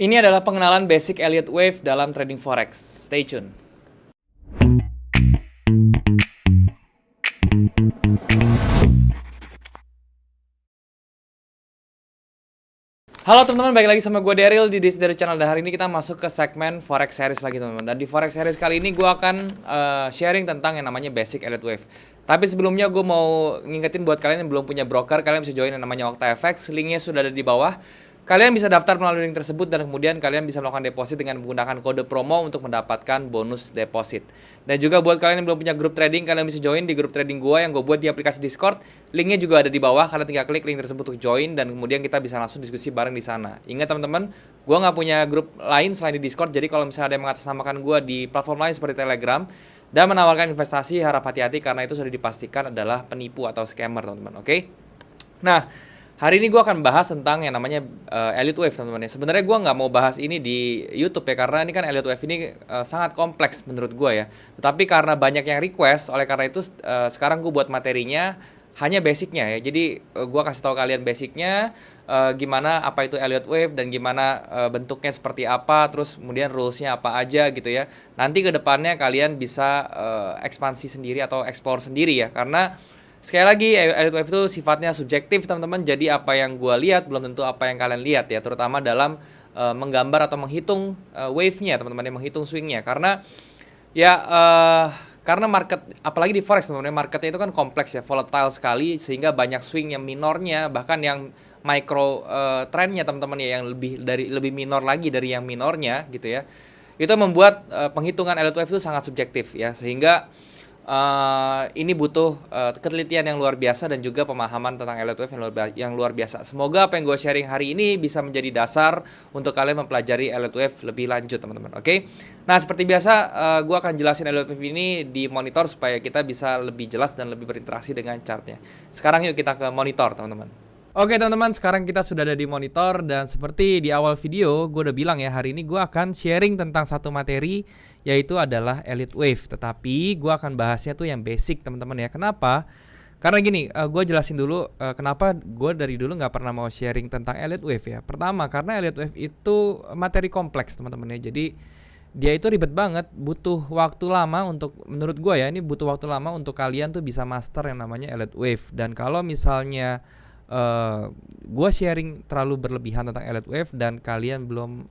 Ini adalah pengenalan basic Elliott Wave dalam trading forex. Stay tune. Halo teman-teman, balik lagi sama gue Daryl di dari channel. Dan hari ini kita masuk ke segmen Forex Series lagi teman-teman. Dan di Forex Series kali ini gue akan sharing tentang yang namanya Basic Elliott Wave. Tapi sebelumnya gue mau ngingetin buat kalian yang belum punya broker, kalian bisa join yang namanya OctaFX. Linknya sudah ada di bawah. Kalian bisa daftar melalui link tersebut dan kemudian kalian bisa melakukan deposit dengan menggunakan kode promo untuk mendapatkan bonus deposit. Dan juga buat kalian yang belum punya grup trading, kalian bisa join di grup trading gua yang gue buat di aplikasi Discord. Linknya juga ada di bawah, kalian tinggal klik link tersebut untuk join dan kemudian kita bisa langsung diskusi bareng di sana. Ingat teman-teman, gua nggak punya grup lain selain di Discord, jadi kalau misalnya ada yang mengatasnamakan gua di platform lain seperti Telegram dan menawarkan investasi, harap hati-hati karena itu sudah dipastikan adalah penipu atau scammer teman-teman, oke? Nah, hari ini gue akan bahas tentang yang namanya Elliott Wave teman-teman ya. Sebenarnya gue nggak mau bahas ini di YouTube ya, karena ini kan Elliott Wave ini sangat kompleks menurut gue ya. Tetapi karena banyak yang request, oleh karena itu sekarang gue buat materinya hanya basicnya ya. Jadi gue kasih tahu kalian basicnya, gimana apa itu Elliott Wave dan gimana bentuknya seperti apa, terus kemudian rulesnya apa aja gitu ya. Nanti ke depannya kalian bisa ekspansi sendiri atau explore sendiri ya, karena sekali lagi, Elliott Wave itu sifatnya subjektif teman-teman. Jadi apa yang gue lihat belum tentu apa yang kalian lihat ya. Terutama dalam menggambar atau menghitung wave-nya teman-teman, yang menghitung swing-nya. Karena ya karena market, apalagi di forex teman-teman, marketnya itu kan kompleks ya, volatile sekali. Sehingga banyak swing yang minornya, bahkan yang micro trendnya teman-teman ya, yang lebih minor lagi dari yang minornya gitu ya. Itu membuat penghitungan Elliott Wave itu sangat subjektif ya. Sehingga ini butuh ketelitian yang luar biasa dan juga pemahaman tentang Elliott Wave yang luar biasa. Semoga apa yang gue sharing hari ini bisa menjadi dasar untuk kalian mempelajari Elliott Wave lebih lanjut teman-teman. Oke? Nah seperti biasa gue akan jelasin Elliott Wave ini di monitor supaya kita bisa lebih jelas dan lebih berinteraksi dengan chartnya. Sekarang yuk kita ke monitor teman-teman. Oke teman-teman, sekarang kita sudah ada di monitor dan seperti di awal video gue udah bilang ya, hari ini gue akan sharing tentang satu materi yaitu adalah Elliott Wave. Tetapi gue akan bahasnya tuh yang basic teman-teman ya. Kenapa? Karena gini, gue jelasin dulu kenapa gue dari dulu nggak pernah mau sharing tentang Elliott Wave ya. Pertama, karena Elliott Wave itu materi kompleks teman-teman ya. Jadi dia itu ribet banget, butuh waktu lama untuk, menurut gue ya, ini butuh waktu lama untuk kalian tuh bisa master yang namanya Elliott Wave. Dan kalau misalnya gue sharing terlalu berlebihan tentang Elliott Wave dan kalian belum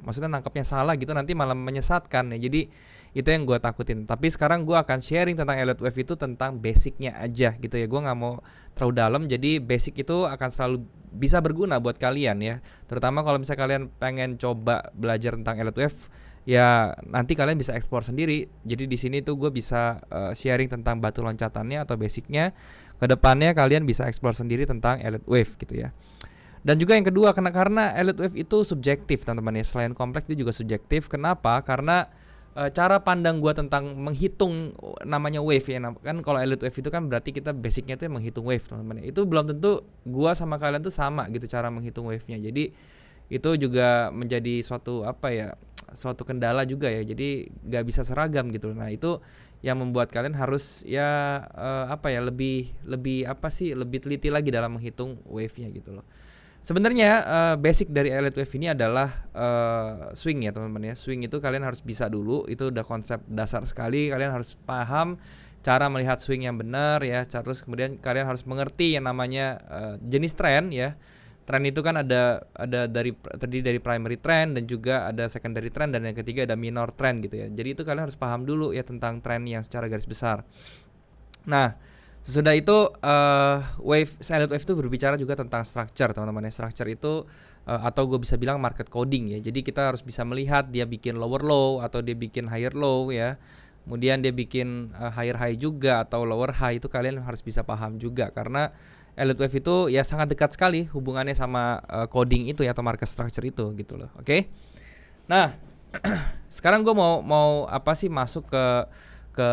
maksudnya nangkapnya salah gitu, nanti malah menyesatkan ya. Jadi itu yang gue takutin. Tapi sekarang gue akan sharing tentang Elliott Wave itu tentang basicnya aja gitu ya. Gue nggak mau terlalu dalam, jadi basic itu akan selalu bisa berguna buat kalian ya. Terutama kalau misalnya kalian pengen coba belajar tentang Elliott Wave, ya nanti kalian bisa explore sendiri. Jadi di sini tuh gue bisa sharing tentang batu loncatannya atau basicnya. Kedepannya kalian bisa explore sendiri tentang Elliott Wave gitu ya. Dan juga yang kedua, karena Elliott Wave itu subjektif teman-teman ya. Selain kompleks dia juga subjektif. Kenapa? Karena cara pandang gua tentang menghitung namanya wave ya. Kan kalau Elliott Wave itu kan berarti kita basicnya itu menghitung wave teman-teman. Itu belum tentu gua sama kalian tuh sama gitu cara menghitung wave-nya. Jadi itu juga menjadi suatu kendala juga ya. Jadi nggak bisa seragam gitu. Nah itu yang membuat kalian harus lebih teliti lagi dalam menghitung wave-nya gitu loh. Sebenarnya basic dari Elliott Wave ini adalah swing ya teman-teman ya. Swing itu kalian harus bisa dulu, itu udah konsep dasar sekali. Kalian harus paham cara melihat swing yang benar ya. Terus kemudian kalian harus mengerti yang namanya jenis tren ya. Tren itu kan terdiri dari primary trend dan juga ada secondary trend dan yang ketiga ada minor trend gitu ya. Jadi itu kalian harus paham dulu ya tentang tren yang secara garis besar. Nah, sesudah itu Elliott Wave itu berbicara juga tentang structure teman-teman ya. Structure itu atau gue bisa bilang market coding ya. Jadi kita harus bisa melihat dia bikin lower low atau dia bikin higher low ya. Kemudian dia bikin higher high juga atau lower high, itu kalian harus bisa paham juga karena Elliott Wave itu ya sangat dekat sekali hubungannya sama coding itu ya atau market structure itu gitu loh. Oke. Nah, sekarang gue mau masuk ke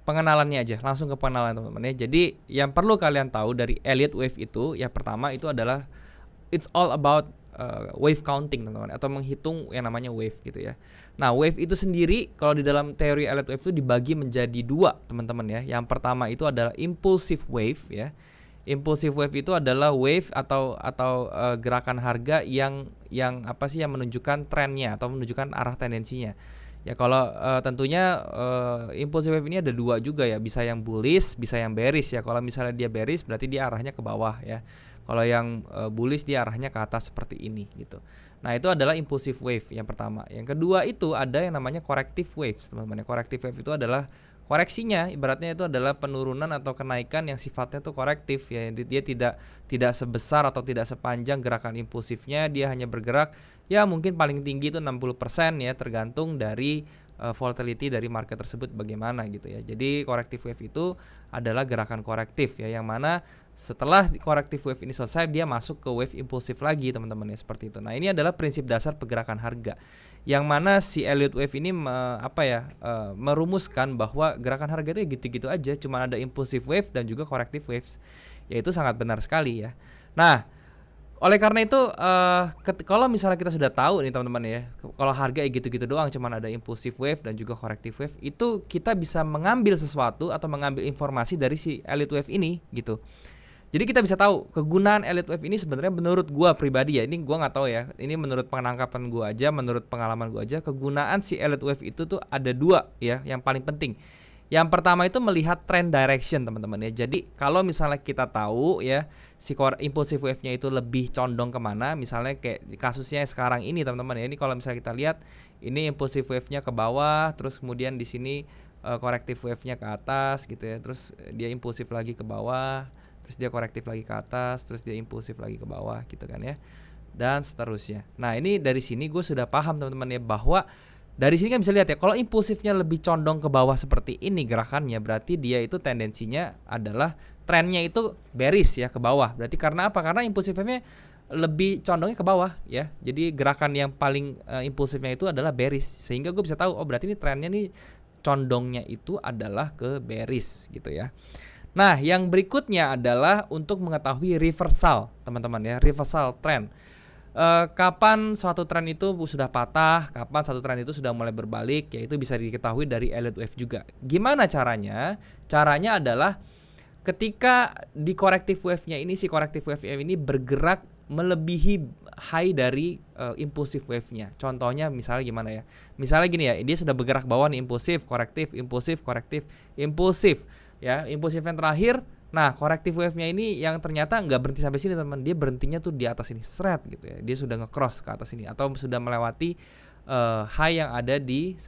pengenalannya aja, langsung ke pengenalan teman-teman ya. Jadi yang perlu kalian tahu dari Elliott Wave itu ya, pertama itu adalah it's all about wave counting teman-teman, atau menghitung yang namanya wave gitu ya. Nah wave itu sendiri kalau di dalam teori Elliott Wave itu dibagi menjadi dua teman-teman ya. Yang pertama itu adalah impulsive wave ya. Impulsive wave itu adalah wave atau gerakan harga yang apa sih, yang menunjukkan trennya atau menunjukkan arah tendensinya. Ya kalau tentunya impulsive wave ini ada dua juga ya, bisa yang bullish, bisa yang bearish ya. Kalau misalnya dia bearish berarti dia arahnya ke bawah ya. Kalau yang bullish dia arahnya ke atas seperti ini gitu. Nah, itu adalah impulsive wave yang pertama. Yang kedua itu ada yang namanya corrective waves, teman-teman. Corrective wave itu adalah koreksinya, ibaratnya itu adalah penurunan atau kenaikan yang sifatnya tuh korektif ya. Dia tidak sebesar atau tidak sepanjang gerakan impulsifnya, dia hanya bergerak ya mungkin paling tinggi itu 60% ya, tergantung dari volatility dari market tersebut bagaimana gitu ya. Jadi corrective wave itu adalah gerakan korektif ya, yang mana setelah corrective wave ini selesai dia masuk ke wave impulsif lagi, teman-teman ya, seperti itu. Nah, ini adalah prinsip dasar pergerakan harga, yang mana si Elliott wave ini merumuskan bahwa gerakan harga itu ya gitu-gitu aja, cuma ada impulsive wave dan juga corrective waves. Yaitu sangat benar sekali ya. Nah, oleh karena itu kalau misalnya kita sudah tahu nih teman-teman ya, kalau harga gitu-gitu doang cuman ada impulsive wave dan juga corrective wave, itu kita bisa mengambil sesuatu atau mengambil informasi dari si Elliott wave ini gitu. Jadi kita bisa tahu kegunaan Elliott wave ini sebenarnya menurut gua pribadi ya, ini gua nggak tahu ya, ini menurut penangkapan gua aja, menurut pengalaman gua aja, kegunaan si Elliott wave itu tuh ada dua ya yang paling penting. Yang pertama itu melihat trend direction, teman-teman ya. Jadi kalau misalnya kita tahu ya si impulsive wave-nya itu lebih condong kemana, misalnya kayak kasusnya sekarang ini teman-teman ya. Ini kalau misalnya kita lihat ini impulsive wave-nya ke bawah, terus kemudian di sini corrective wave-nya ke atas gitu ya. Terus dia impulsif lagi ke bawah, terus dia korektif lagi ke atas, terus dia impulsif lagi ke bawah gitu kan ya. Dan seterusnya. Nah, ini dari sini gue sudah paham teman-teman ya, bahwa dari sini kan bisa lihat ya, kalau impulsifnya lebih condong ke bawah seperti ini gerakannya, berarti dia itu tendensinya adalah trennya itu bearish ya, ke bawah. Berarti karena apa? Karena impulsifnya lebih condongnya ke bawah ya. Jadi gerakan yang paling impulsifnya itu adalah bearish, sehingga gue bisa tahu oh berarti ini trennya nih condongnya itu adalah ke bearish gitu ya. Nah, yang berikutnya adalah untuk mengetahui reversal, teman-teman ya, reversal trend. Kapan suatu tren itu sudah patah, kapan satu tren itu sudah mulai berbalik, yaitu bisa diketahui dari Elliott wave juga. Gimana caranya? Caranya adalah ketika di corrective wave-nya ini, si corrective wave-nya ini bergerak melebihi high dari impulsive wave-nya. Contohnya misalnya gimana ya? Misalnya gini ya, dia sudah bergerak bawah nih, impulsif, korektif, impulsif, korektif, impulsif. Ya, impulsif yang terakhir. Nah, corrective wave-nya ini yang ternyata nggak berhenti sampai sini, teman-teman. Dia berhentinya tuh di atas ini, seret gitu ya. Dia sudah nge-cross ke atas ini atau sudah melewati high yang ada di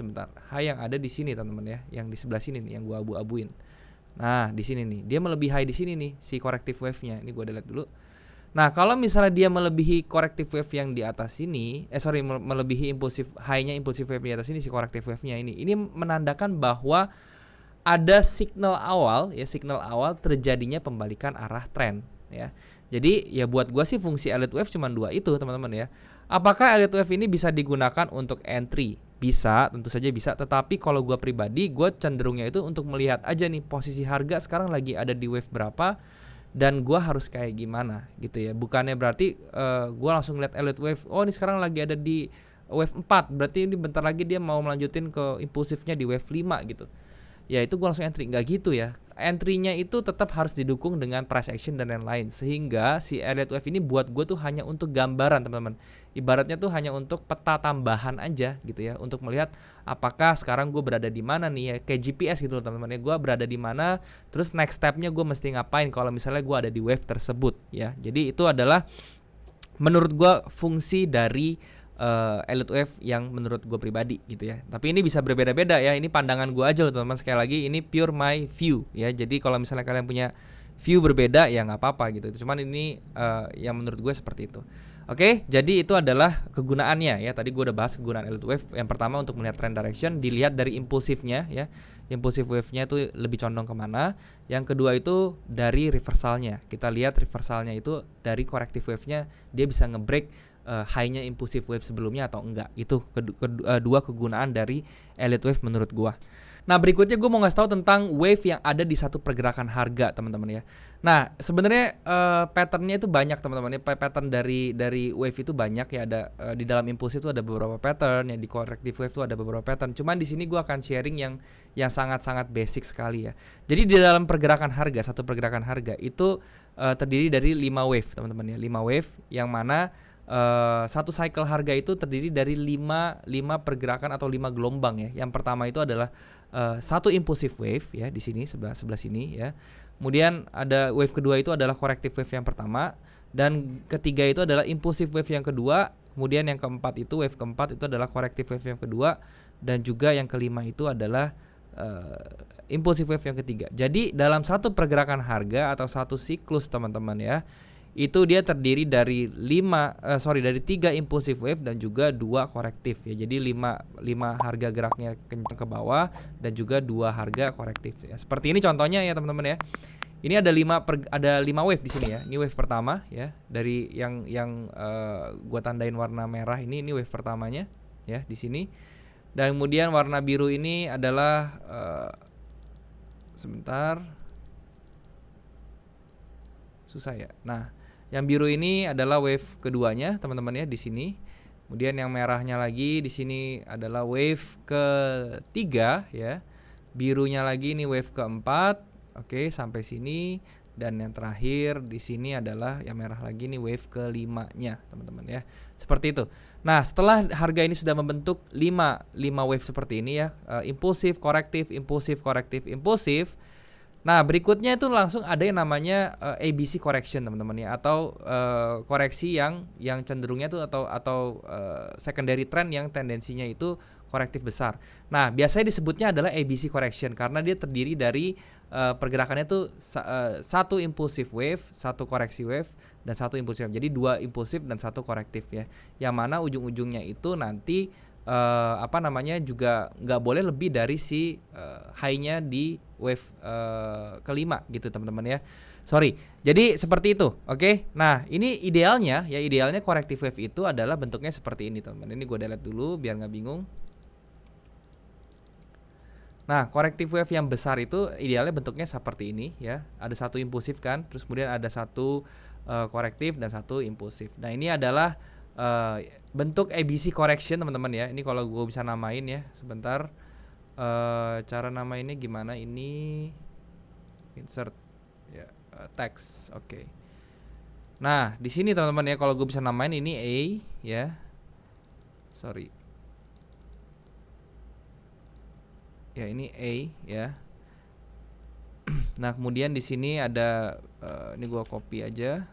high yang ada di sini, teman-teman ya. Yang di sebelah sini nih yang gua abu-abuin. Nah, di sini nih. Dia melebihi high di sini nih si corrective wave-nya. Ini gua delete dulu. Nah, kalau misalnya dia melebihi corrective wave yang di atas sini, melebihi impulsif high-nya impulsif wave di atas ini, si corrective wave-nya ini menandakan bahwa ada signal awal terjadinya pembalikan arah tren ya. Jadi ya buat gua sih fungsi Elliott wave cuma dua itu, teman-teman ya. Apakah Elliott wave ini bisa digunakan untuk entry? Bisa, tentu saja bisa. Tetapi kalau gua pribadi, gua cenderungnya itu untuk melihat aja nih posisi harga sekarang lagi ada di wave berapa dan gua harus kayak gimana gitu ya. Bukannya berarti gua langsung lihat Elliott wave, oh ini sekarang lagi ada di wave 4, berarti ini bentar lagi dia mau melanjutin ke impulsifnya di wave 5 gitu. Ya itu gue langsung entry, nggak gitu ya. Entry-nya itu tetap harus didukung dengan price action dan lain-lain, sehingga si Elliott wave ini buat gue tuh hanya untuk gambaran, teman-teman. Ibaratnya tuh hanya untuk peta tambahan aja gitu ya, untuk melihat apakah sekarang gue berada di mana nih ya, kayak GPS gitu loh teman-teman ya. Gue berada di mana, terus next step-nya gue mesti ngapain kalau misalnya gue ada di wave tersebut ya. Jadi itu adalah menurut gue fungsi dari Elliott wave yang menurut gue pribadi gitu ya. Tapi ini bisa berbeda-beda ya. Ini pandangan gue aja loh teman-teman. Sekali lagi ini pure my view ya. Jadi kalau misalnya kalian punya view berbeda ya nggak apa-apa gitu. Cuman ini yang menurut gue seperti itu. Oke, jadi itu adalah kegunaannya ya. Tadi gue udah bahas kegunaan Elliott wave. Yang pertama untuk melihat trend direction, dilihat dari impulsifnya ya. Impulsif wave-nya itu lebih condong kemana. Yang kedua itu dari reversalnya. Kita lihat reversalnya itu dari corrective wave-nya, dia bisa nge-break high-nya impulsive wave sebelumnya atau enggak. Itu dua kegunaan dari Elliott wave menurut gua. Nah, berikutnya gue mau ngasih tahu tentang wave yang ada di satu pergerakan harga, teman-teman ya. Nah, sebenarnya patternnya itu banyak, teman-teman ya. Pattern dari wave itu banyak ya. Ada di dalam impulsif itu ada beberapa pattern, ya di corrective wave itu ada beberapa pattern. Cuman di sini gue akan sharing yang sangat-sangat basic sekali ya. Jadi di dalam pergerakan harga, satu pergerakan harga itu terdiri dari 5 wave teman-teman ya, 5 wave yang mana satu cycle harga itu terdiri dari 5 pergerakan atau 5 gelombang ya. Yang pertama itu adalah satu impulsive wave ya di sini sebelah sini ya. Kemudian ada wave kedua itu adalah corrective wave yang pertama, dan ketiga itu adalah impulsive wave yang kedua. Kemudian yang keempat itu wave keempat itu adalah corrective wave yang kedua, dan juga yang kelima itu adalah impulsive wave yang ketiga. Jadi dalam satu pergerakan harga atau satu siklus teman-teman ya, itu dia terdiri dari dari 3 impulsive wave dan juga 2 korektif ya. Jadi 5 harga geraknya kencang ke bawah dan juga 2 harga korektif ya. Seperti ini contohnya ya teman-teman ya. Ini ada 5 wave di sini ya. Ini wave pertama ya, dari yang gua tandain warna merah ini wave pertamanya ya di sini. Dan kemudian warna biru ini adalah sebentar. Susah ya. Nah, yang biru ini adalah wave keduanya, teman-teman ya di sini. Kemudian yang merahnya lagi di sini adalah wave ketiga ya. Birunya lagi ini wave keempat. Oke, sampai sini. Dan yang terakhir di sini adalah yang merah lagi nih wave kelimanya, teman-teman ya. Seperti itu. Nah, setelah harga ini sudah membentuk 5 wave seperti ini ya, impulsif, korektif, impulsif, korektif, impulsif. Nah, berikutnya itu langsung ada yang namanya ABC correction teman-teman ya, atau koreksi yang cenderungnya itu atau secondary trend yang tendensinya itu korektif besar. Nah, biasanya disebutnya adalah ABC correction karena dia terdiri dari pergerakannya itu satu impulsive wave, satu koreksi wave, dan satu impulsif. Jadi 2 impulsif dan 1 korektif ya. Yang mana ujung-ujungnya itu nanti juga nggak boleh lebih dari si high-nya di wave kelima gitu teman-teman ya. Sorry. Jadi seperti itu, oke? Nah, ini idealnya corrective wave itu adalah bentuknya seperti ini teman-teman. Ini gue delete dulu biar nggak bingung. Nah, corrective wave yang besar itu idealnya bentuknya seperti ini ya. Ada satu impulsif kan, terus kemudian ada satu korektif dan satu impulsif. Nah, ini adalah bentuk ABC correction teman-teman ya. Ini kalau gue bisa namain ya, sebentar. Cara namainnya gimana? Ini insert ya, text. Oke. Nah, di sini teman-teman ya, kalau gue bisa namain ini A ya. Sorry. Ya, ini A ya. Nah, kemudian di sini ada ini gue copy aja.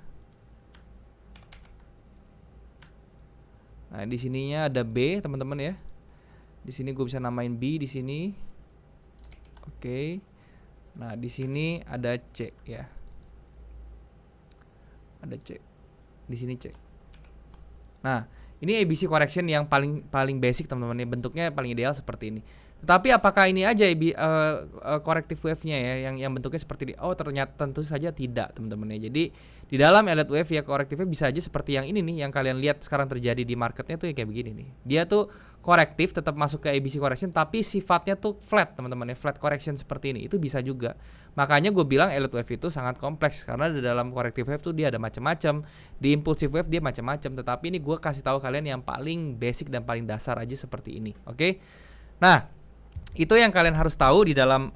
Nah, di sininya ada B, teman-teman ya. Di sini gue bisa namain B di sini. Oke. Nah, di sini ada C ya. Ada C. Di sini C. Nah, ini ABC correction yang paling basic teman-teman ya. Bentuknya paling ideal seperti ini. Tetapi apakah ini aja corrective wave-nya ya yang bentuknya seperti ini? Oh, ternyata tentu saja tidak, teman-teman ya. Jadi di dalam Elliott wave ya corrective bisa aja seperti yang ini nih yang kalian lihat sekarang terjadi di marketnya tuh ya kayak begini nih. Dia tuh korektif tetap masuk ke ABC correction tapi sifatnya tuh flat, teman-teman ya. Flat correction seperti ini itu bisa juga. Makanya gue bilang Elliott wave itu sangat kompleks karena di dalam corrective wave tuh dia ada macam-macam. Di impulsive wave dia macam-macam, tetapi ini gue kasih tahu kalian yang paling basic dan paling dasar aja seperti ini. Oke? Nah, itu yang kalian harus tahu di dalam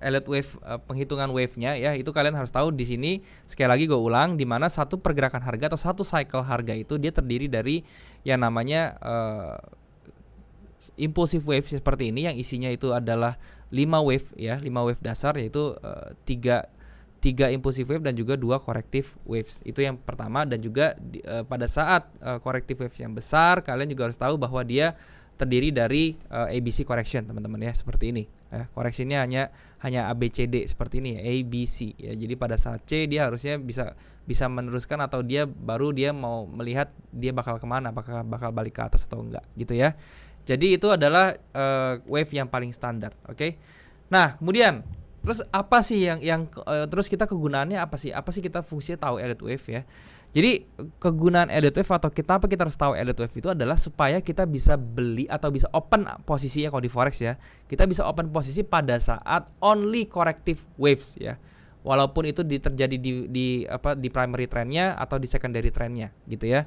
Elliott wave, penghitungan wave-nya ya. Itu kalian harus tahu di sini. Sekali lagi gue ulang, di mana satu pergerakan harga atau satu cycle harga itu dia terdiri dari yang namanya impulsive wave seperti ini yang isinya itu adalah 5 wave ya, 5 wave dasar, yaitu 3 impulsive wave dan juga 2 corrective waves. Itu yang pertama. Dan juga pada saat corrective waves yang besar, kalian juga harus tahu bahwa dia terdiri dari ABC correction, teman-teman ya, seperti ini. Koreksinya hanya ABCD seperti ini, ABC ya. Jadi pada saat C dia harusnya bisa meneruskan atau dia mau melihat dia bakal kemana, bakal balik ke atas atau enggak gitu ya. Jadi itu adalah wave yang paling standar, oke? Nah, kemudian terus apa sih yang terus kita kegunaannya apa sih? Apa sih kita fungsinya tahu Elliott wave ya? Jadi kegunaan Elliott wave atau kita harus tahu Elliott wave itu adalah supaya kita bisa beli atau bisa open posisinya kalau di forex ya. Kita bisa open posisi pada saat only corrective waves ya. Walaupun itu terjadi di primary trendnya atau di secondary trendnya gitu ya.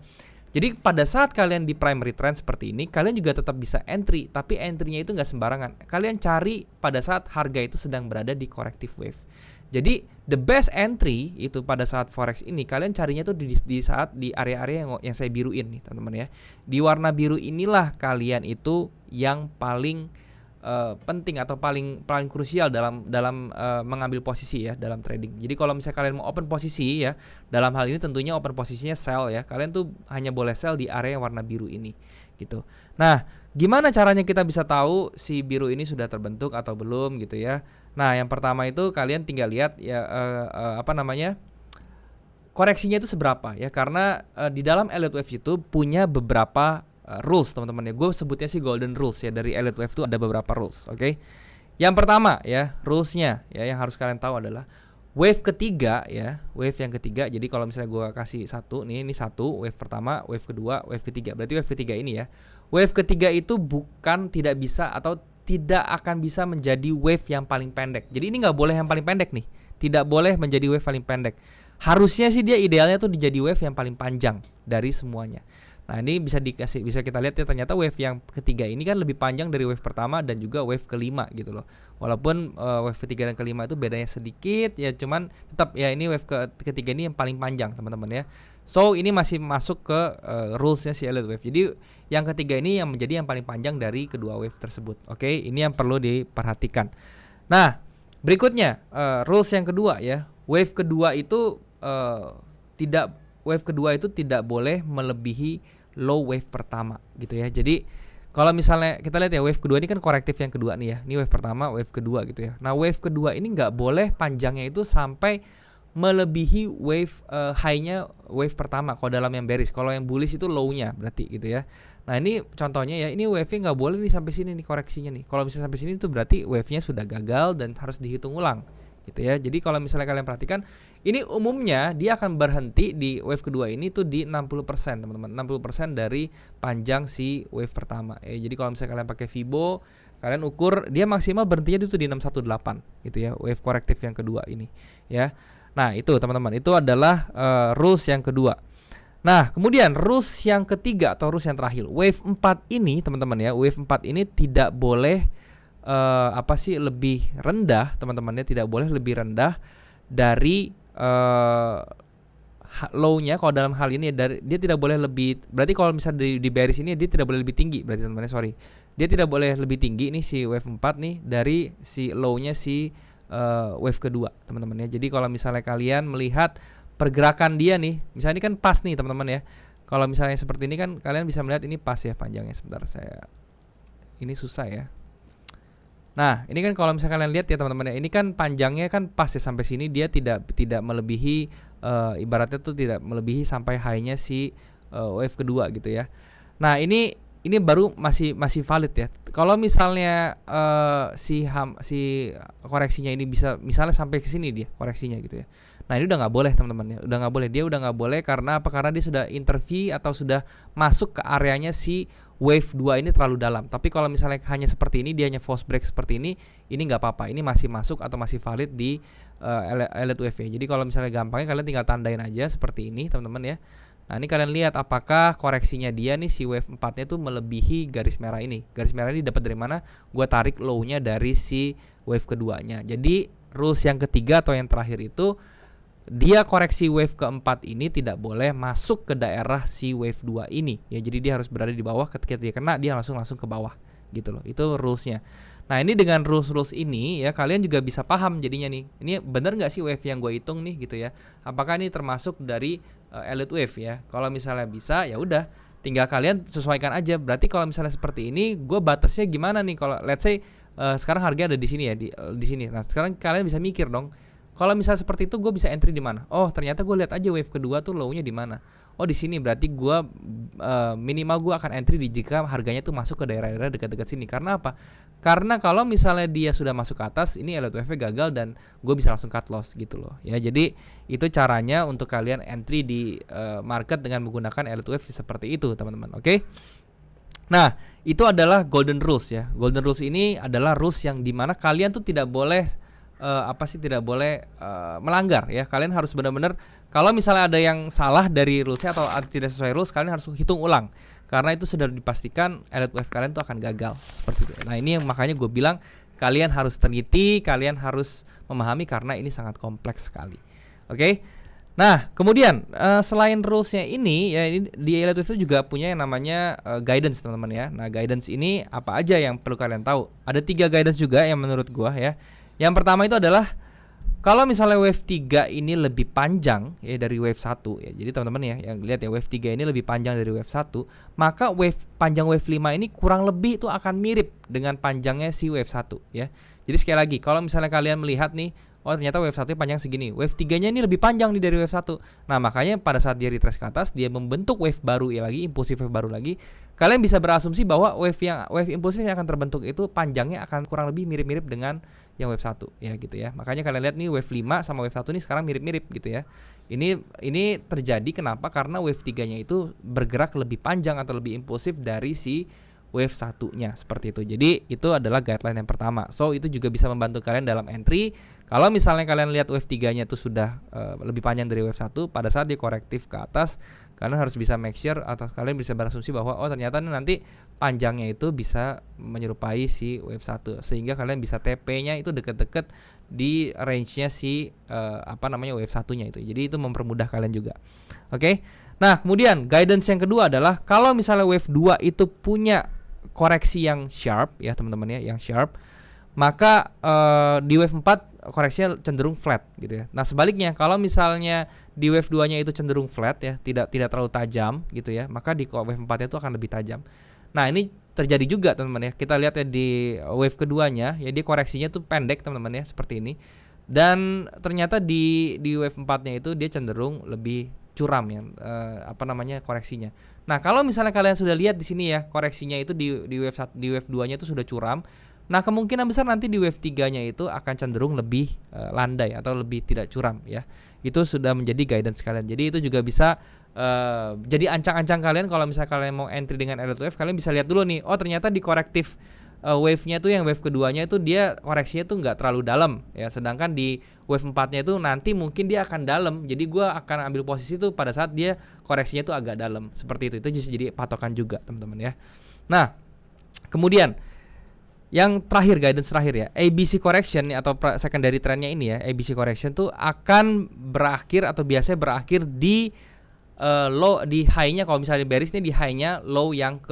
Jadi pada saat kalian di primary trend seperti ini, kalian juga tetap bisa entry, tapi entry-nya itu nggak sembarangan. Kalian cari pada saat harga itu sedang berada di corrective wave. Jadi the best entry itu pada saat forex ini kalian carinya tuh di saat di area-area yang saya biruin nih teman-teman ya. Di warna biru inilah kalian itu yang paling penting atau paling krusial dalam mengambil posisi ya dalam trading. Jadi kalau misalnya kalian mau open posisi ya, dalam hal ini tentunya open posisinya sell ya. Kalian tuh hanya boleh sell di area yang warna biru ini gitu. Nah, gimana caranya kita bisa tahu si biru ini sudah terbentuk atau belum gitu ya? Nah, yang pertama itu kalian tinggal lihat ya koreksinya itu seberapa ya, karena di dalam Elliott Wave itu punya beberapa rules teman-teman ya. Gue sebutnya sih golden rules ya, dari Elliott Wave itu ada beberapa rules, oke? Yang pertama ya, rulesnya ya yang harus kalian tahu adalah wave ketiga ya, wave yang ketiga. Jadi kalau misalnya gue kasih satu nih, ini satu wave pertama, wave kedua, wave ketiga. Berarti wave ketiga ini ya. Wave ketiga itu bukan tidak bisa atau tidak akan bisa menjadi wave yang paling pendek. Jadi ini nggak boleh yang paling pendek nih, tidak boleh menjadi wave paling pendek. Harusnya sih dia idealnya tuh dijadi wave yang paling panjang dari semuanya. Nah ini bisa kita lihat ya, ternyata wave yang ketiga ini kan lebih panjang dari wave pertama dan juga wave kelima gitu loh. Walaupun wave ketiga dan kelima itu bedanya sedikit ya, cuman tetap ya ini wave ketiga ini yang paling panjang teman-teman ya. So ini masih masuk ke rulesnya si Elliott Wave. Jadi yang ketiga ini yang menjadi yang paling panjang dari kedua wave tersebut. Oke, ini yang perlu diperhatikan. Nah berikutnya rules yang kedua ya, wave kedua itu tidak boleh melebihi low wave pertama gitu ya. Jadi kalau misalnya kita lihat ya, wave kedua ini kan korektif yang kedua nih ya. Ini wave pertama, wave kedua gitu ya. Nah wave kedua ini nggak boleh panjangnya itu sampai melebihi wave high-nya wave pertama kalau dalam yang bearish. Kalau yang bullish itu low-nya berarti gitu ya. Nah ini contohnya ya, ini wave-nya nggak boleh nih sampai sini nih koreksinya nih. Kalau misalnya sampai sini itu berarti wave-nya sudah gagal dan harus dihitung ulang gitu ya. Jadi kalau misalnya kalian perhatikan, ini umumnya dia akan berhenti di wave kedua ini tuh di 60% teman-teman. 60% dari panjang si wave pertama. Jadi kalau misalnya kalian pakai Fibo, kalian ukur dia maksimal berhentinya itu di 618 gitu ya, wave korektif yang kedua ini ya. Nah, itu teman-teman, itu adalah rules yang kedua. Nah, kemudian rules yang ketiga atau rules yang terakhir, wave 4 ini teman-teman ya, wave 4 ini tidak boleh lebih rendah teman-teman ya, tidak boleh lebih rendah dari low-nya. Kalau dalam hal ini dia tidak boleh lebih, berarti kalau misalnya di bearish ini dia tidak boleh lebih tinggi, berarti teman-teman sorry, dia tidak boleh lebih tinggi nih si wave 4 nih dari si low-nya si wave kedua teman-teman ya. Jadi kalau misalnya kalian melihat pergerakan dia nih, misalnya ini kan pas nih teman-teman ya, kalau misalnya seperti ini kan kalian bisa melihat ini pas ya panjangnya. Sebentar, ini susah ya. Nah, ini kan kalau misalnya kalian lihat ya teman-teman ya, ini kan panjangnya kan pas ya sampai sini, dia tidak melebihi ibaratnya tuh tidak melebihi sampai high-nya si wave kedua gitu ya. Nah, ini baru masih valid ya. Kalau misalnya si koreksinya ini bisa misalnya sampai ke sini dia koreksinya gitu ya. Nah, ini udah nggak boleh teman-teman ya, udah nggak boleh, dia udah nggak boleh. Karena apa? Karena dia sudah interview atau sudah masuk ke areanya si wave 2 ini terlalu dalam. Tapi kalau misalnya hanya seperti ini, dia hanya false break seperti ini nggak apa-apa. Ini masih masuk atau masih valid di Elliott Wave. Jadi kalau misalnya gampangnya kalian tinggal tandain aja seperti ini teman-teman ya. Nah ini kalian lihat apakah koreksinya dia nih si wave 4 nya tuh melebihi garis merah ini. Garis merah ini dapat dari mana? Gua tarik low-nya dari si wave keduanya. Jadi rules yang ketiga atau yang terakhir itu, dia koreksi wave keempat ini tidak boleh masuk ke daerah si wave 2 ini ya. Jadi dia harus berada di bawah, ketika dia kena dia langsung ke bawah gitu loh. Itu rulesnya. Nah ini dengan rules ini ya kalian juga bisa paham jadinya nih, ini bener nggak sih wave yang gue hitung nih gitu ya. Apakah ini termasuk dari Elliott Wave ya. Kalau misalnya bisa ya udah, tinggal kalian sesuaikan aja. Berarti kalau misalnya seperti ini, gue batasnya gimana nih? Kalau let's say sekarang harga ada di sini ya, di sini. Nah sekarang kalian bisa mikir dong, kalau misalnya seperti itu gue bisa entry di mana? Oh ternyata gue lihat aja wave kedua tuh low-nya di mana. Oh di sini, berarti gue minimal gue akan entry jika harganya tuh masuk ke daerah-daerah dekat-dekat sini. Karena apa? Karena kalau misalnya dia sudah masuk ke atas, ini Elliott Wave gagal dan gue bisa langsung cut loss gitu loh. Ya jadi itu caranya untuk kalian entry di market dengan menggunakan Elliott Wave seperti itu teman-teman. Oke? Nah itu adalah golden rules ya. Golden rules ini adalah rules yang dimana kalian tuh tidak boleh tidak boleh melanggar ya. Kalian harus benar-benar, kalau misalnya ada yang salah dari rulesnya atau tidak sesuai rules, kalian harus hitung ulang, karena itu sudah dipastikan Elliott Wave kalian tuh akan gagal seperti itu. Nah ini yang makanya gue bilang kalian harus teliti, kalian harus memahami karena ini sangat kompleks sekali. Oke. Nah, kemudian selain rulesnya ini, ya ini di Elite Wave itu juga punya yang namanya guidance, teman-teman ya. Nah, guidance ini apa aja yang perlu kalian tahu? Ada 3 guidance juga yang menurut gua ya. Yang pertama itu adalah kalau misalnya wave 3 ini lebih panjang ya dari wave 1 ya. Jadi teman-teman ya yang lihat ya, wave 3 ini lebih panjang dari wave 1, maka panjang wave 5 ini kurang lebih itu akan mirip dengan panjangnya si wave 1 ya. Jadi sekali lagi, kalau misalnya kalian melihat nih, oh ternyata wave 1 panjang segini, wave 3-nya ini lebih panjang nih dari wave 1. Nah, makanya pada saat dia retrace ke atas, dia membentuk wave baru ya lagi, impulsif wave baru lagi. Kalian bisa berasumsi bahwa wave impulsif yang akan terbentuk itu panjangnya akan kurang lebih mirip-mirip dengan yang wave 1 ya gitu ya. Makanya kalian lihat nih wave 5 sama wave 1 ini sekarang mirip-mirip gitu ya. Ini terjadi kenapa? Karena wave 3-nya itu bergerak lebih panjang atau lebih impulsif dari si wave 1-nya seperti itu. Jadi itu adalah guideline yang pertama. So itu juga bisa membantu kalian dalam entry. Kalau misalnya kalian lihat wave 3-nya itu sudah lebih panjang dari wave 1, pada saat dia korektif ke atas, kalian harus bisa make sure atau kalian bisa berasumsi bahwa oh ternyata nanti panjangnya itu bisa menyerupai si wave 1, sehingga kalian bisa TP-nya itu deket-deket di range-nya si wave 1-nya itu. Jadi itu mempermudah kalian juga. Oke. Nah, kemudian guidance yang kedua adalah kalau misalnya wave 2 itu punya koreksi yang sharp ya teman-teman ya, yang sharp, maka di wave 4 koreksinya cenderung flat gitu ya. Nah, sebaliknya kalau misalnya di wave 2-nya itu cenderung flat ya, tidak terlalu tajam gitu ya, maka di wave 4-nya itu akan lebih tajam. Nah, ini terjadi juga teman-teman ya. Kita lihat ya di wave keduanya ya, dia koreksinya tuh pendek teman-teman ya, seperti ini. Dan ternyata di wave 4-nya itu dia cenderung lebih curam ya, koreksinya. Nah, kalau misalnya kalian sudah lihat di sini ya, koreksinya itu di wave 2-nya itu sudah curam. Nah, kemungkinan besar nanti di wave 3-nya itu akan cenderung lebih landai atau lebih tidak curam ya. Itu sudah menjadi guidance kalian. Jadi itu juga bisa jadi ancang-ancang kalian kalau misalnya kalian mau entry dengan Elite Wave, kalian bisa lihat dulu nih, oh ternyata di korektif wave-nya tuh yang wave keduanya itu dia koreksinya tuh nggak terlalu dalam ya, sedangkan di wave 4-nya itu nanti mungkin dia akan dalam. Jadi gua akan ambil posisi tuh pada saat dia koreksinya tuh agak dalam. Seperti itu. Itu bisa jadi patokan juga, teman-teman ya. Nah, kemudian yang terakhir, guidance terakhir ya, ABC correction atau secondary trendnya ini ya, ABC correction tuh akan berakhir atau biasanya berakhir di low, di high-nya. Kalau misalnya bearish nih di high-nya low yang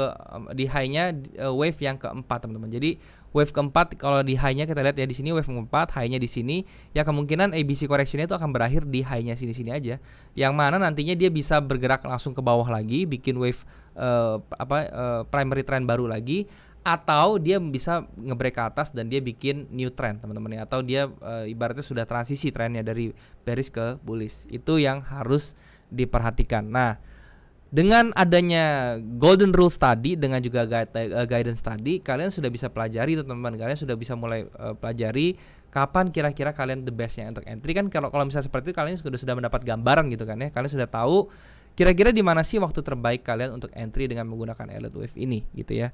di high-nya wave yang keempat, teman-teman. Jadi wave keempat kalau di high-nya kita lihat ya di sini wave keempat, high-nya di sini, ya kemungkinan ABC correction-nya itu akan berakhir di high-nya sini-sini aja. Yang mana nantinya dia bisa bergerak langsung ke bawah lagi, bikin wave primary trend baru lagi, atau dia bisa nge-break ke atas dan dia bikin new trend, teman-teman ya. Atau dia ibaratnya sudah transisi trennya dari bearish ke bullish. Itu yang harus diperhatikan. Nah, dengan adanya golden rule tadi dengan juga guidance tadi, kalian sudah bisa pelajari teman-teman. Kalian sudah bisa mulai pelajari kapan kira-kira kalian the bestnya untuk entry kan. Kalau misalnya seperti itu kalian sudah mendapat gambaran gitu kan ya. Kalian sudah tahu kira-kira di mana sih waktu terbaik kalian untuk entry dengan menggunakan Elite Wave ini gitu ya.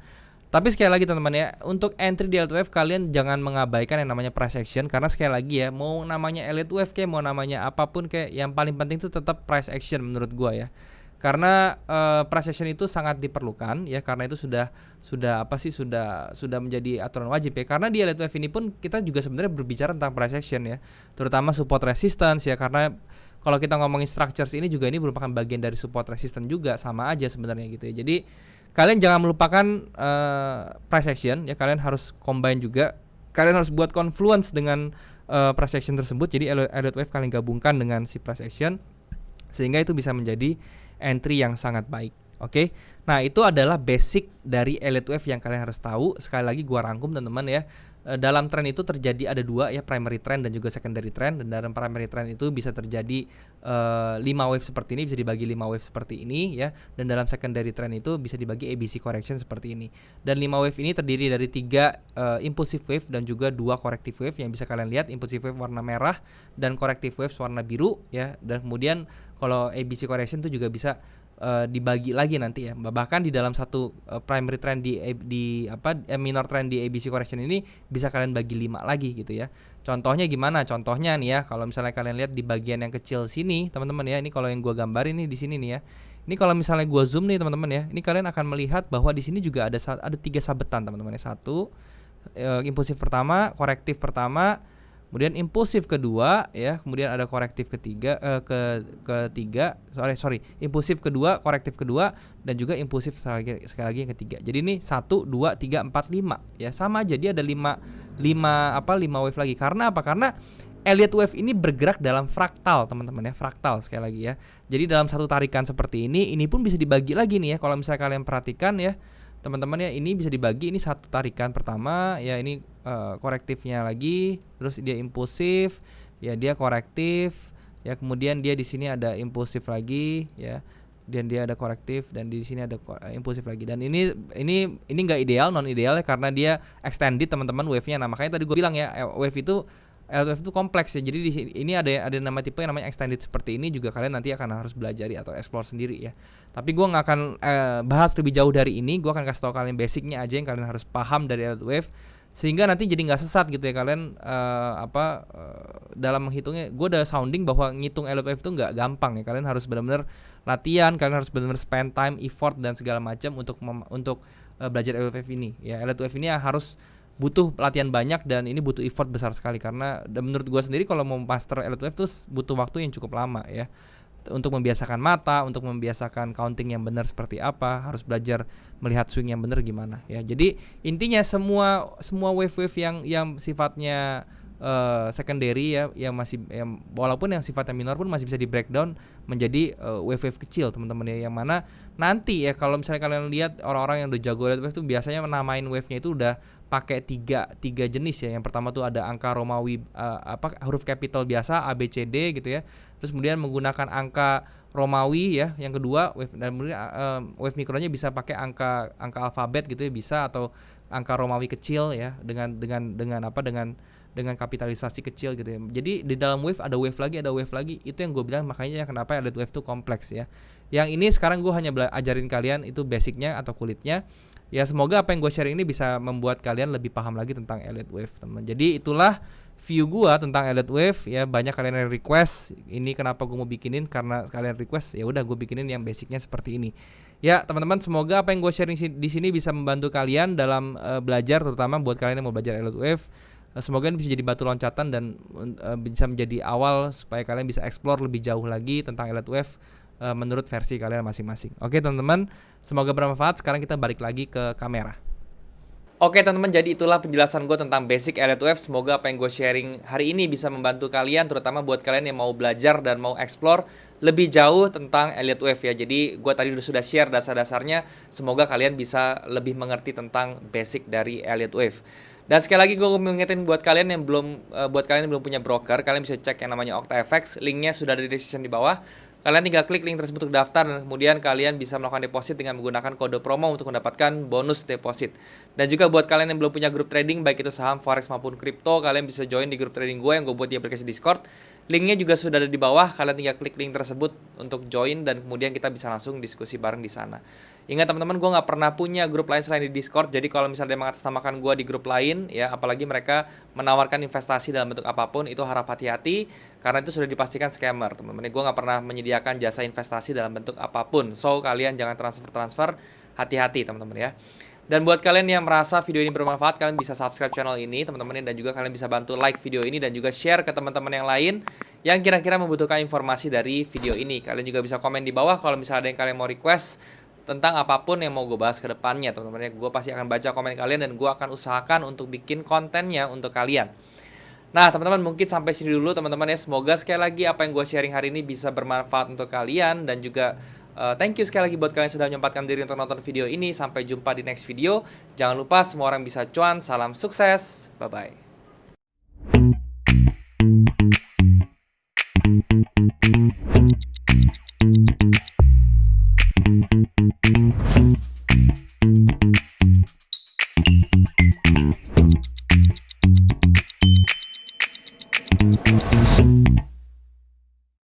Tapi sekali lagi teman-teman ya, untuk entry di Elite Wave kalian jangan mengabaikan yang namanya price action, karena sekali lagi ya, mau namanya Elite Wave kayak mau namanya apapun kayak, yang paling penting itu tetap price action menurut gua ya. Karena price action itu sangat diperlukan ya, karena itu sudah menjadi aturan wajib ya. Karena di Elite Wave ini pun kita juga sebenarnya berbicara tentang price action ya, terutama support resistance ya, karena kalau kita ngomongin structures ini juga, ini merupakan bagian dari support resistance juga, sama aja sebenarnya gitu ya. Jadi kalian jangan melupakan price action ya, kalian harus combine juga, kalian harus buat confluence dengan price action tersebut. Jadi Elite Wave kalian gabungkan dengan si price action sehingga itu bisa menjadi entry yang sangat baik. Oke. Nah, itu adalah basic dari Elite Wave yang kalian harus tahu. Sekali lagi gua rangkum teman-teman ya. Dalam trend itu terjadi ada dua ya, primary trend dan juga secondary trend. Dan dalam primary trend itu bisa terjadi 5 wave seperti ini, bisa dibagi 5 wave seperti ini ya. Dan dalam secondary trend itu bisa dibagi ABC correction seperti ini. Dan 5 wave ini terdiri dari 3 impulsive wave dan juga 2 corrective wave yang bisa kalian lihat. Impulsive wave warna merah dan corrective wave warna biru ya. Dan kemudian kalau ABC correction itu juga bisa dibagi lagi nanti ya. Bahkan di dalam satu primary trend minor trend di ABC correction ini bisa kalian bagi 5 lagi gitu ya. Contohnya gimana? Contohnya nih ya, kalau misalnya kalian lihat di bagian yang kecil sini, teman-teman ya. Ini kalau yang gua gambarin nih di sini nih ya. Ini kalau misalnya gua zoom nih teman-teman ya. Ini kalian akan melihat bahwa di sini juga ada 3 sabetan teman-teman ya. 1, impulsif pertama, korektif pertama, kemudian impulsif kedua ya, kemudian ada korektif ketiga, impulsif kedua, korektif kedua, dan juga impulsif sekali lagi yang ketiga. Jadi ini 1, 2, 3, 4, 5 ya, sama aja dia ada 5 wave lagi. Karena apa? Karena Elliott wave ini bergerak dalam fraktal, teman-teman ya, fraktal sekali lagi ya. Jadi dalam satu tarikan seperti ini pun bisa dibagi lagi nih ya. Kalau misalnya kalian perhatikan ya, teman-teman ya, ini bisa dibagi, ini satu tarikan pertama ya, ini korektifnya lagi, terus dia impulsif ya, dia korektif ya, kemudian dia di sini ada impulsif lagi ya, dan dia ada korektif, dan di sini ada impulsif lagi. Dan ini nggak ideal, non ideal ya, karena dia extended teman-teman wave-nya. Nah makanya tadi gue bilang ya, wave itu kompleks ya. Jadi di sini ini ada nama tipe yang namanya extended seperti ini, juga kalian nanti akan harus belajar atau explore sendiri ya. Tapi gue nggak akan bahas lebih jauh dari ini. Gue akan kasih tahu kalian basicnya aja yang kalian harus paham dari Elliott wave, sehingga nanti jadi nggak sesat gitu ya kalian dalam menghitungnya. Gue udah sounding bahwa ngitung Elliott wave itu nggak gampang ya. Kalian harus benar-benar latihan, kalian harus benar-benar spend time, effort dan segala macam untuk belajar Elliott wave ini ya. Elliott wave ini harus butuh latihan banyak, dan ini butuh effort besar sekali, karena menurut gue sendiri kalau mau master Elliott wave tuh butuh waktu yang cukup lama ya, untuk membiasakan mata, untuk membiasakan counting yang benar seperti apa, harus belajar melihat swing yang benar gimana ya. Jadi intinya semua wave-wave yang sifatnya secondary ya, yang walaupun yang sifatnya minor pun masih bisa di breakdown menjadi wave-wave kecil teman-teman ya, yang mana nanti ya kalau misalnya kalian lihat orang-orang yang udah jago Elliott wave tuh biasanya menamain wave-nya itu udah pakai tiga jenis ya. Yang pertama tuh ada angka Romawi, huruf capital biasa A B C D gitu ya. Terus kemudian menggunakan angka Romawi ya. Yang kedua wave, dan kemudian wave mikronya bisa pakai angka alfabet gitu ya, bisa, atau angka Romawi kecil ya, dengan kapitalisasi kecil gitu ya. Jadi di dalam wave ada wave lagi. Itu yang gue bilang, makanya kenapa Elliott wave itu kompleks ya. Yang ini sekarang gue hanya ajarin kalian itu basicnya atau kulitnya. Ya semoga apa yang gue sharing ini bisa membuat kalian lebih paham lagi tentang Elliott wave, teman. Jadi itulah view gue tentang Elliott wave ya. Banyak kalian yang request ini, kenapa gue mau bikinin, karena kalian request, ya udah gue bikinin yang basicnya seperti ini. Ya teman-teman, semoga apa yang gue sharing di sini bisa membantu kalian dalam belajar, terutama buat kalian yang mau belajar Elliott wave. Semoga ini bisa jadi batu loncatan dan bisa menjadi awal supaya kalian bisa explore lebih jauh lagi tentang Elliott wave menurut versi kalian masing-masing. Oke teman-teman, semoga bermanfaat. Sekarang kita balik lagi ke kamera. Oke teman-teman, jadi itulah penjelasan gue tentang basic Elliott wave. Semoga apa yang gue sharing hari ini bisa membantu kalian, terutama buat kalian yang mau belajar dan mau explore lebih jauh tentang Elliott wave ya. Jadi gue tadi sudah share dasar-dasarnya. Semoga kalian bisa lebih mengerti tentang basic dari Elliott wave. Dan sekali lagi gue mengingetin buat kalian yang belum punya broker, kalian bisa cek yang namanya OctaFX. Linknya sudah ada di description di bawah. Kalian tinggal klik link tersebut untuk daftar, dan kemudian kalian bisa melakukan deposit dengan menggunakan kode promo untuk mendapatkan bonus deposit. Dan juga buat kalian yang belum punya grup trading, baik itu saham, forex maupun kripto, kalian bisa join di grup trading gue yang gue buat di aplikasi Discord. Linknya juga sudah ada di bawah, kalian tinggal klik link tersebut untuk join, dan kemudian kita bisa langsung diskusi bareng di sana. Ingat teman-teman, gue nggak pernah punya grup lain selain di Discord, jadi kalau misalnya dia mengatasnamakan gue di grup lain, ya apalagi mereka menawarkan investasi dalam bentuk apapun, itu harap hati-hati, karena itu sudah dipastikan scammer, teman-teman. Gue nggak pernah menyediakan jasa investasi dalam bentuk apapun, so kalian jangan transfer, hati-hati teman-teman ya. Dan buat kalian yang merasa video ini bermanfaat, kalian bisa subscribe channel ini teman-teman, dan juga kalian bisa bantu like video ini dan juga share ke teman-teman yang lain yang kira-kira membutuhkan informasi dari video ini. Kalian juga bisa komen di bawah kalau misalnya ada yang kalian mau request tentang apapun yang mau gue bahas ke depannya teman-teman ya. Gue pasti akan baca komen kalian, dan gue akan usahakan untuk bikin kontennya untuk kalian. Nah teman-teman, mungkin sampai sini dulu teman-teman ya. Semoga sekali lagi apa yang gue sharing hari ini bisa bermanfaat untuk kalian, dan juga thank you sekali lagi buat kalian yang sudah menyempatkan diri untuk nonton video ini. Sampai jumpa di next video. Jangan lupa semua orang bisa cuan. Salam sukses. Bye-bye.